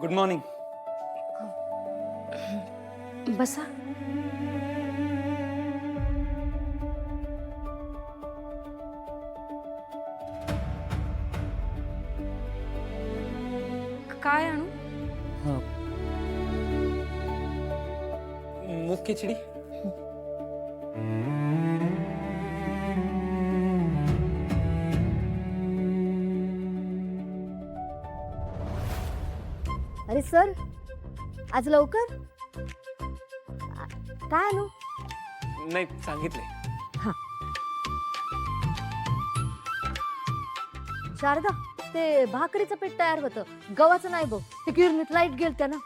Good morning. बसा. काय आणू? मूग खिचडी. अरे सर, आज लवकर काय आणू? नाही सांगितले. शारदा, ते भाकरीचं पीठ तयार होतं, गव्हाचं नाही बघ. ते गिरणीत लाईट गेलत्या ना.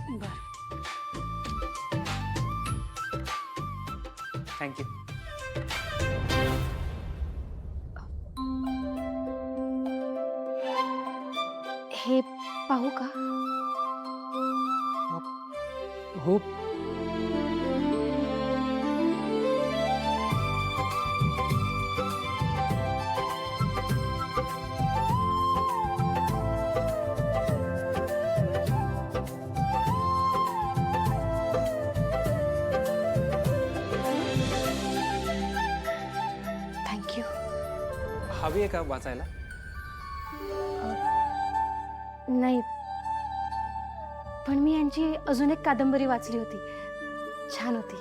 बर. थँक्यू. हे पाहू का? हो. थँक्यू. हवी आहे का वाचायला? नाही, पण मी यांची अजून एक कादंबरी वाचली होती, छान होती.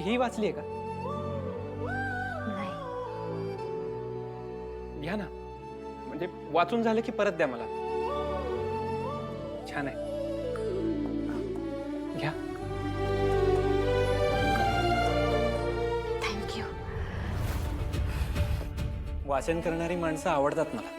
ही वाचली आहे का? नाही, घ्या ना, म्हणजे वाचून झालं की परत द्या मला. छान आहे, घ्या. थँक्यू. वाचन करणारी माणसं आवडतात मला.